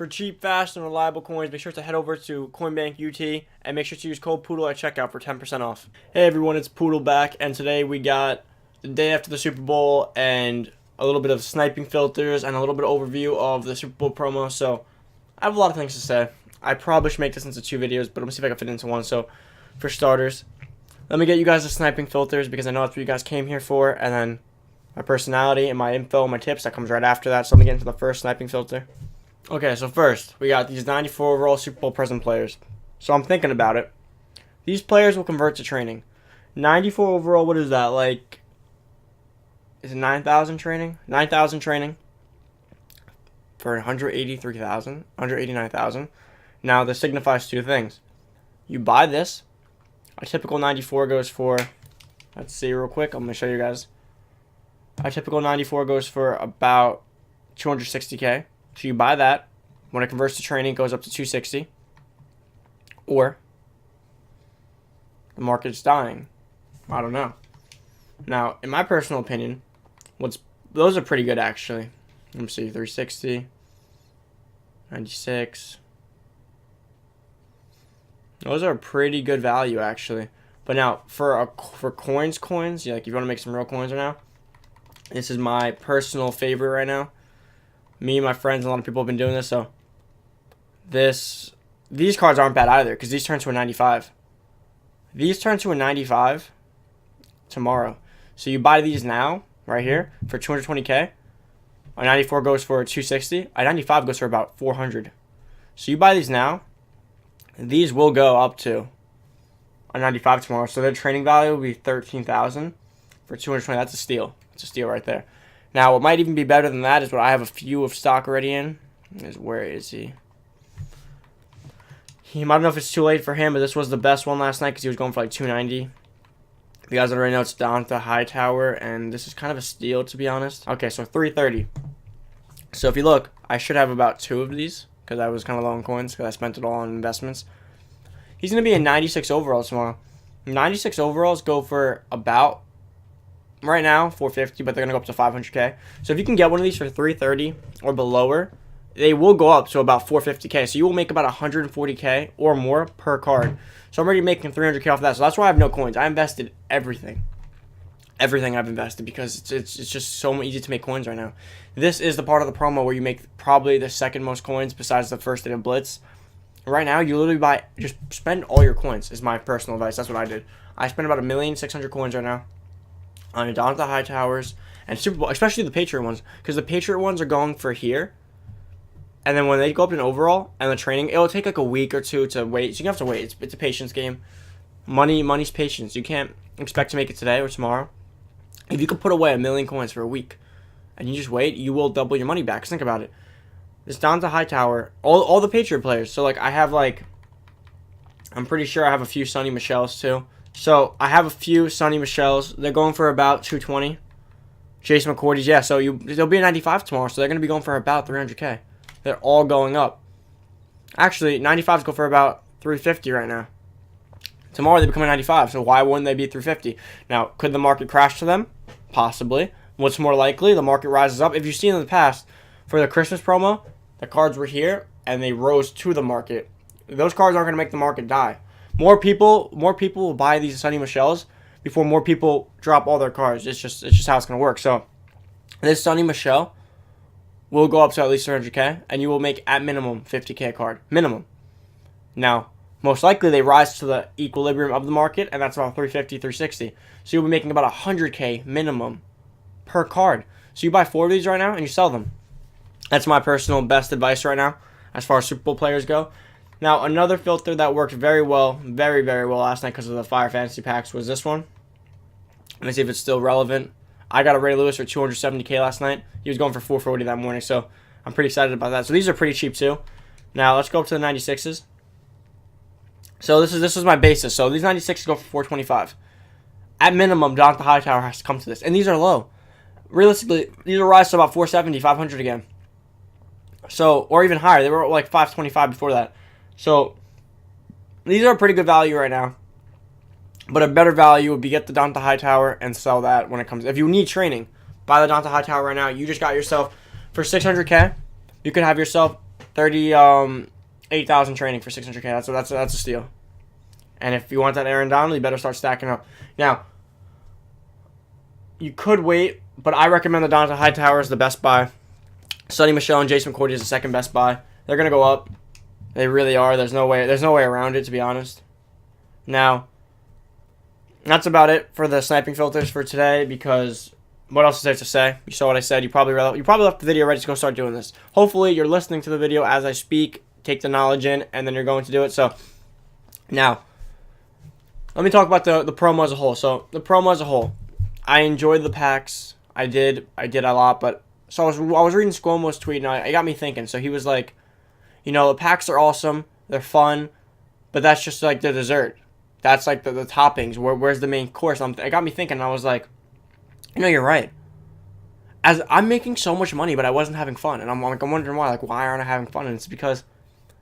For cheap, fast, and reliable coins, make sure to head over to Coinbank UT and make sure to use code Poodle at checkout for 10% off. Hey everyone, it's Poodle back, and today we got the day after the Super Bowl and a little bit of sniping filters and a little bit of overview of the Super Bowl promo. So I have a lot of things to say. I probably should make this into 2 videos, but let me see if I can fit it into one. So for starters, let me get you guys the sniping filters because I know that's what you guys came here for, and then my personality and my info and my tips, that comes right after that. So let me get into the first sniping filter. Okay, so first, we got these 94 overall Super Bowl present players. So I'm thinking about it. These players will convert to training. 94 overall, what is that? Like, is it 9,000 training? 9,000 training for 183,000, 189,000. Now, this signifies 2 things. You buy this. A typical 94 goes for, let's see real quick. I'm going to show you guys. A typical 94 goes for about 260K. So you buy that. When it converts to training, it goes up to 260. Or the market's dying. I don't know. Now, in my personal opinion, those are pretty good actually. Let me see, 360, 96. Those are a pretty good value actually. But now for coins, yeah, like if you want to make some real coins right now, this is my personal favorite right now. Me and my friends and a lot of people have been doing this, so these cards aren't bad either because these turn to a 95. These turn to a 95 tomorrow. So you buy these now, right here, for 220K. A 94 goes for 260. A 95 goes for about 400. So you buy these now, these will go up to a 95 tomorrow. So their trading value will be 13,000 for 220. That's a steal. It's a steal right there. Now, what might even be better than that is what I have a few of stock already in. Where is he? I don't know if it's too late for him, but this was the best one last night because he was going for like 290. If you guys already know, it's down to Hightower, and this is kind of a steal, to be honest. Okay, so 330. So if you look, I should have about 2 of these because I was kind of low on coins because I spent it all on investments. He's going to be a 96 overall tomorrow. 96 overalls go for about, right now, 450, but they're going to go up to 500K. So if you can get one of these for 330 or below, they will go up to about 450K. So you will make about 140K or more per card. So I'm already making 300K off of that. So that's why I have no coins. I invested everything. Everything I've invested because it's just so easy to make coins right now. This is the part of the promo where you make probably the second most coins besides the first day of Blitz. Right now, you literally just spend all your coins is my personal advice. That's what I did. I spent about 1,600,000 coins right now on Adonta Hightowers and Super Bowl, especially the Patriot ones, because the Patriot ones are going for here, and then when they go up in overall and the training, it'll take like a week or 2 to wait. So you have to wait. It's a patience game. Money's patience. You can't expect to make it today or tomorrow. If you could put away 1,000,000 coins for a week, and you just wait, you will double your money back. Think about it. This Adonta Hightower, all the Patriot players. So like I have I'm pretty sure I have a few Sonny Michels too. So I have a few Sonny Michels. They're going for about 220. Chase McCourty's, yeah. So they'll be a 95 tomorrow. So they're going to be going for about 300K. They're all going up. Actually, 95s go for about 350 right now. Tomorrow they become a 95. So why wouldn't they be 350? Now, could the market crash to them? Possibly. What's more likely? The market rises up. If you've seen in the past, for the Christmas promo, the cards were here and they rose to the market. Those cards aren't going to make the market die. More people will buy these Sonny Michels before more people drop all their cards. It's just how it's going to work. So this Sonny Michel will go up to at least 300K, and you will make at minimum 50K a card. Minimum. Now, most likely they rise to the equilibrium of the market, and that's about 350, 360. So you'll be making about 100K minimum per card. So you buy 4 of these right now, and you sell them. That's my personal best advice right now as far as Super Bowl players go. Now, another filter that worked very well, very, very well last night because of the Fire Fantasy Packs was this one. Let me see if it's still relevant. I got a Ray Lewis for 270K last night. He was going for 440 that morning, so I'm pretty excited about that. So these are pretty cheap too. Now, let's go up to the 96s. So this is my basis. So these 96s go for 425. At minimum, Adonta Hightower has to come to this. And these are low. Realistically, these will rise to about 470, 500 again. So, or even higher. They were like 525 before that. So, these are a pretty good value right now. But a better value would be get the Adonta Hightower and sell that when it comes. If you need training, buy the Adonta Hightower right now. You just got yourself, for 600K, you could have yourself 38,000 training for 600K. That's a steal. And if you want that Aaron Donald, you better start stacking up. Now, you could wait, but I recommend the Donta Hightower is the best buy. Sonny Michel and Jason McCourty is the second best buy. They're gonna go up. They really are. There's no way around it, to be honest. Now, that's about it for the sniping filters for today, because what else is there to say? You saw what I said. You probably left the video ready to go start doing this. Hopefully, you're listening to the video as I speak, take the knowledge in, and then you're going to do it. So, now, let me talk about the promo as a whole. So, the promo as a whole. I enjoyed the packs. I did a lot, but so I was reading Squomo's tweet, and it got me thinking. So he was like, you know, the packs are awesome, they're fun, but that's just like the dessert. That's like the toppings. Where's the main course? It got me thinking, and I was like, you know, you're right. As I'm making so much money, but I wasn't having fun, and I'm wondering why. Like, why aren't I having fun? And it's because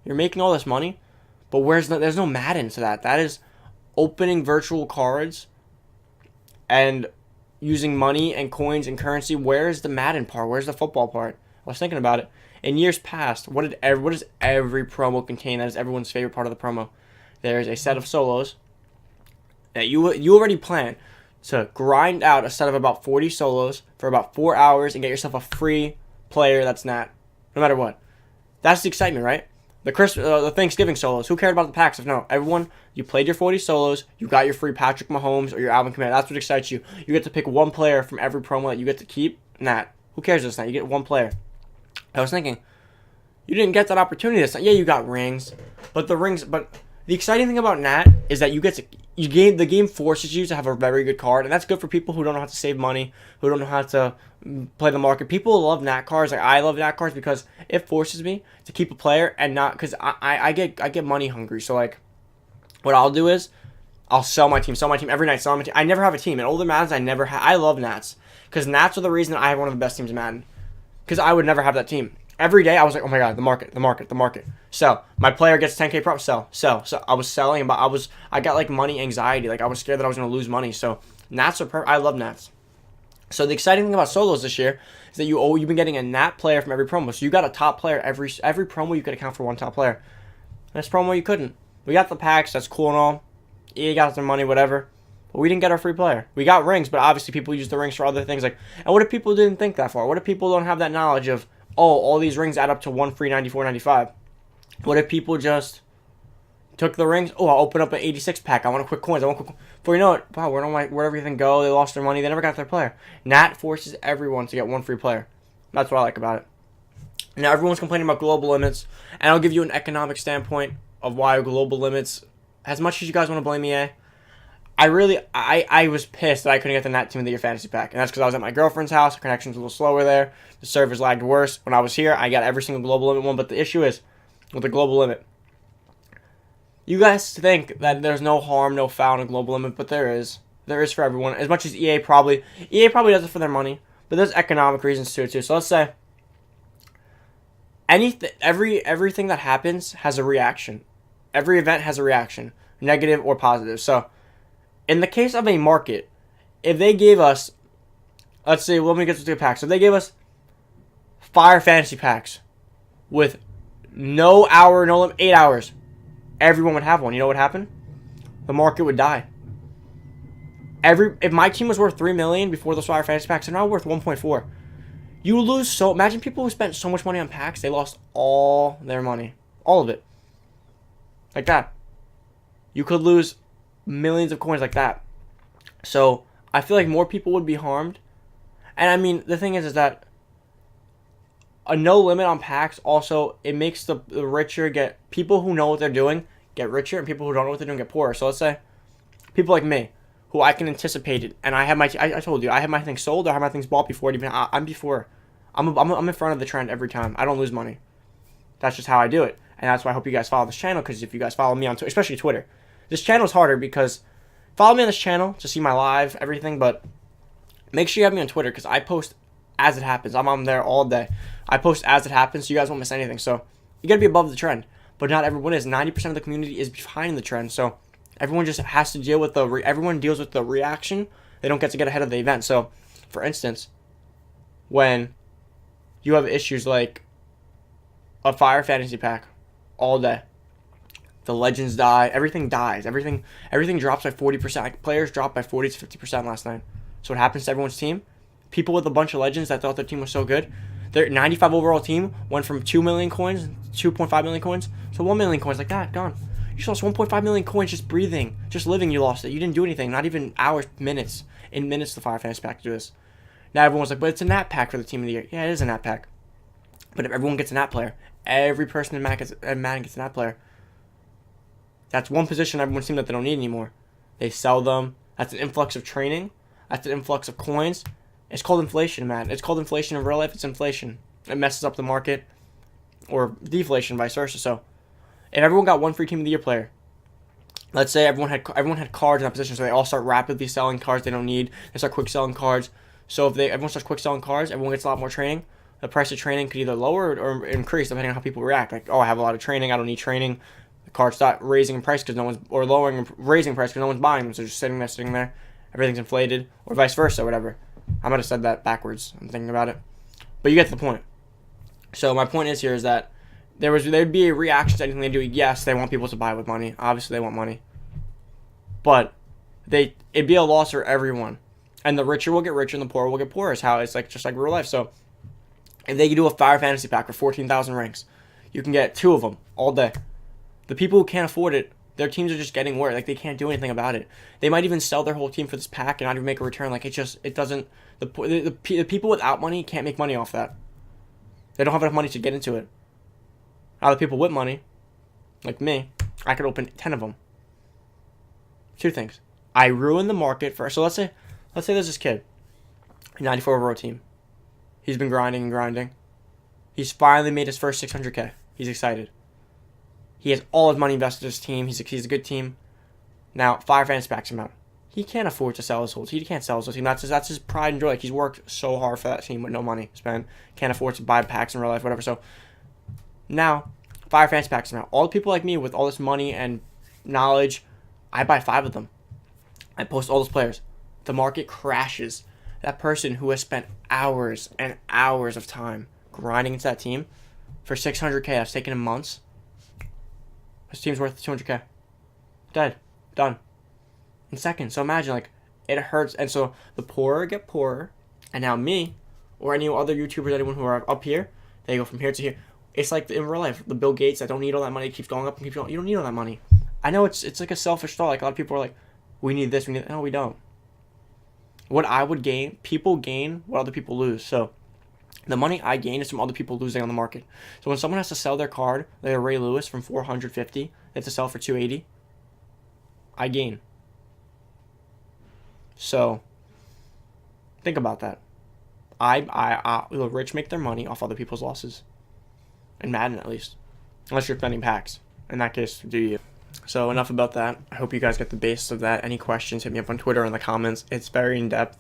you're making all this money, but there's no Madden to that. That is opening virtual cards and using money and coins and currency. Where's the Madden part? Where's the football part? I was thinking about it. In years past, what does every promo contain? That is everyone's favorite part of the promo. There's a set of solos that you already plan to grind out a set of about 40 solos for about 4 hours and get yourself a free player that's Nat, no matter what. That's the excitement, right? The Thanksgiving solos. Who cared about the packs? If no, everyone, you played your 40 solos, you got your free Patrick Mahomes or your Alvin Kamara. That's what excites you. You get to pick one player from every promo that you get to keep. Nat. Who cares this night? You get one player. I was thinking, you didn't get that opportunity this night. Yeah, you got rings, but the exciting thing about Nat is that the game forces you to have a very good card, and that's good for people who don't know how to save money, who don't know how to play the market. People love Nat cards. Like, I love Nat cards because it forces me to keep a player and not, because I get money hungry. So like, what I'll do is I'll sell my team every night. Sell my team. I never have a team. In older Maddens, I love Nats because Nats are the reason I have one of the best teams in Madden. Because I would never have that team. Every day I was like, oh my god, the market. So my player gets 10K prop, sell. So I was selling, but I got like money anxiety. Like, I was scared that I was gonna lose money. So Nats are perfect. I love Nats. So the exciting thing about solos this year is that you've been getting a Nat player from every promo. So you got a top player every promo. You could account for one top player. This promo you couldn't. We got the packs. That's cool and all. EA got their money, whatever. But we didn't get our free player. We got rings, but obviously people use the rings for other things. Like, and what if people didn't think that far? What if people don't have that knowledge of, oh, all these rings add up to one free 94.95? What if people just took the rings? Oh, I'll open up an 86 pack. I want quick coins. Before you know it, wow, where'd everything go? They lost their money. They never got their player. Nat forces everyone to get one free player. That's what I like about it. Now, everyone's complaining about global limits, and I'll give you an economic standpoint of why global limits, as much as you guys want to blame EA, I was pissed that I couldn't get the Nat Team of the Year fantasy pack. And that's because I was at my girlfriend's house. The connection's a little slower there. The servers lagged worse. When I was here, I got every single global limit one. But the issue is, with the global limit, you guys think that there's no harm, no foul in a global limit, but there is. There is for everyone. As much as EA probably does it for their money, but there's economic reasons to it too. So let's say everything that happens has a reaction. Every event has a reaction, negative or positive. So in the case of a market, if they gave us, let's say, let me get to the packs. If they gave us fire fantasy packs with no hour, no limit, 8 hours, everyone would have one. You know what would happen? The market would die. If my team was worth 3 million before those fire fantasy packs, they're now worth 1.4. You lose so. Imagine people who spent so much money on packs, they lost all their money, all of it, like that. You could lose millions of coins like that. So I feel like more people would be harmed. And I mean, the thing is that a no limit on packs also, it makes the richer get, people who know what they're doing get richer, and people who don't know what they're doing get poorer. So let's say people like me, who I can anticipate it, and I have I told you, I have my things sold, or I have my things bought before it even, I'm in front of the trend every time. I don't lose money. That's just how I do it. And that's why I hope you guys follow this channel, because if you guys follow me on Twitter, especially Twitter, this channel is harder because follow me on this channel to see my live, everything, but make sure you have me on Twitter because I post as it happens. I'm on there all day. I post as it happens, so you guys won't miss anything. So you got to be above the trend, but not everyone is. 90% of the community is behind the trend, so everyone just has to deal with everyone deals with the reaction. They don't get to get ahead of the event. So, for instance, when you have issues like a fire fantasy pack all day. The legends die. Everything dies. Everything drops by 40%. Like, players dropped by 40 to 50% last night. So what happens to everyone's team? People with a bunch of legends that thought their team was so good, their 95 overall team went from 2 million coins, 2.5 million coins, to 1 million coins like that. Gone. You lost 1.5 million coins just breathing, just living. You lost it. You didn't do anything. Not even hours, minutes. In minutes, the Fire Fantasy Pack to do this. Now everyone's like, but it's a nat pack for the team of the year. Yeah, it is a nat pack. But if everyone gets a nat player, every person in Madden gets a nat player. That's one position everyone's team that they don't need anymore. They sell them. That's an influx of training. That's an influx of coins. It's called inflation, man. It's called inflation in real life. It's inflation. It messes up the market. Or deflation, vice versa. So, if everyone got one free team of the year player, let's say everyone had cards in that position, so they all start rapidly selling cards they don't need. They start quick selling cards. So if everyone starts quick selling cards, everyone gets a lot more training. The price of training could either lower or increase depending on how people react. Like, oh, I have a lot of training. I don't need training. The cards start raising in price because no one's, or lowering and raising in price because no one's buying them. So just sitting there. Everything's inflated, or vice versa, whatever. I might have said that backwards. I'm thinking about it, but you get the point. So my point is here is that there'd be a reaction to anything they do. Yes, they want people to buy with money. Obviously, they want money, but it'd be a loss for everyone. And the richer will get richer, and the poorer will get poorer. Is how it's like, just like real life. So if they do a fire fantasy pack for 14,000 ranks, you can get 2 of them all day. The people who can't afford it, their teams are just getting worse. Like, they can't do anything about it. They might even sell their whole team for this pack and not even make a return. Like, it doesn't. The people without money can't make money off that. They don't have enough money to get into it. Now the people with money, like me, I could open 10 of them. 2 things. I ruin the market for. So let's say there's this kid, 94 overall team. He's been grinding and grinding. He's finally made his first 600K. He's excited. He has all his money invested in his team. He's a good team. Now, Fire Fantasy packs him out. He can't afford to sell his whole team. He can't sell his whole team. That's his pride and joy. Like, he's worked so hard for that team with no money spent. Can't afford to buy packs in real life, whatever. So, now, Fire Fantasy packs him out. All the people like me with all this money and knowledge, I buy 5 of them. I post all those players. The market crashes. That person who has spent hours and hours of time grinding into that team for 600K, that's taken him months. His team's worth 200K. Dead. Done. In seconds. So imagine, like, it hurts. And so the poorer get poorer. And now me, or any other YouTubers, anyone who are up here, they go from here to here. It's like in real life. The Bill Gates that don't need all that money keeps going up and keeps going. You don't need all that money. I know it's like a selfish thought. Like, a lot of people are like, we need this, we need that. No, we don't. What I would gain, people gain what other people lose. So the money I gain is from other people losing on the market. So when someone has to sell their card, like a Ray Lewis from 450, they have to sell for 280. I gain. So think about that. The rich make their money off other people's losses. In Madden, at least, unless you're spending packs. In that case, do you? So enough about that. I hope you guys get the basis of that. Any questions, hit me up on Twitter or in the comments. It's very in-depth,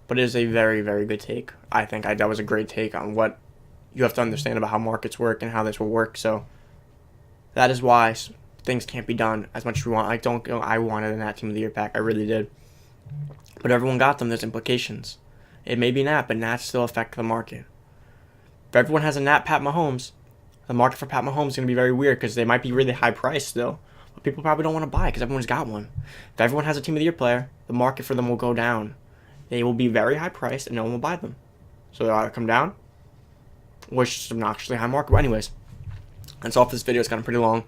but it is a very, very good take. I think that was a great take on what you have to understand about how markets work and how this will work. So that is why things can't be done as much as we want. I wanted a Nat Team of the Year pack. I really did. But everyone got them. There's implications. It may be Nat, but Nats still affect the market. If everyone has a Nat Pat Mahomes, the market for Pat Mahomes is going to be very weird because they might be really high priced still. But people probably don't want to buy because everyone's got one. If everyone has a Team of the Year player, the market for them will go down. They will be very high priced and no one will buy them. So they'll either come down or it's just obnoxiously high market. But anyways, that's all for this video. It's gotten pretty long.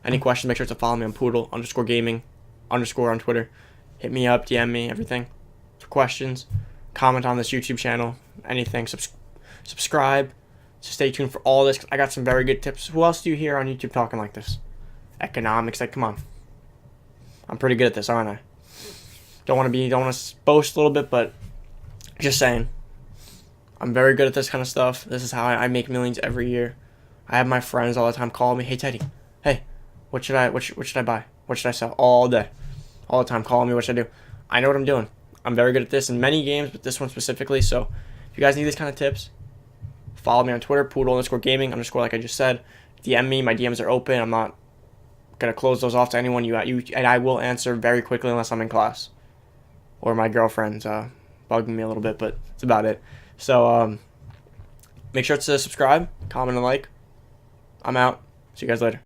Any questions, make sure to follow me on Poodle_gaming_ on Twitter. Hit me up, DM me, everything. For questions, comment on this YouTube channel, anything. Subscribe. So stay tuned for all this. I got some very good tips. Who else do you hear on YouTube talking like this? Economics. Like, come on. I'm pretty good at this, aren't I? Don't want to boast a little bit, but just saying. I'm very good at this kind of stuff. This is how I make millions every year. I have my friends all the time call me, hey Teddy, hey, what should I buy? What should I sell? All day. All the time calling me, what should I do? I know what I'm doing. I'm very good at this in many games, but this one specifically. So if you guys need these kind of tips, follow me on Twitter, Poodle_gaming_ like I just said. DM me. My DMs are open. I'm not going to close those off to anyone. And I will answer very quickly unless I'm in class. Or my girlfriend's bugging me a little bit, but that's about it. So make sure to subscribe, comment, and like. I'm out. See you guys later.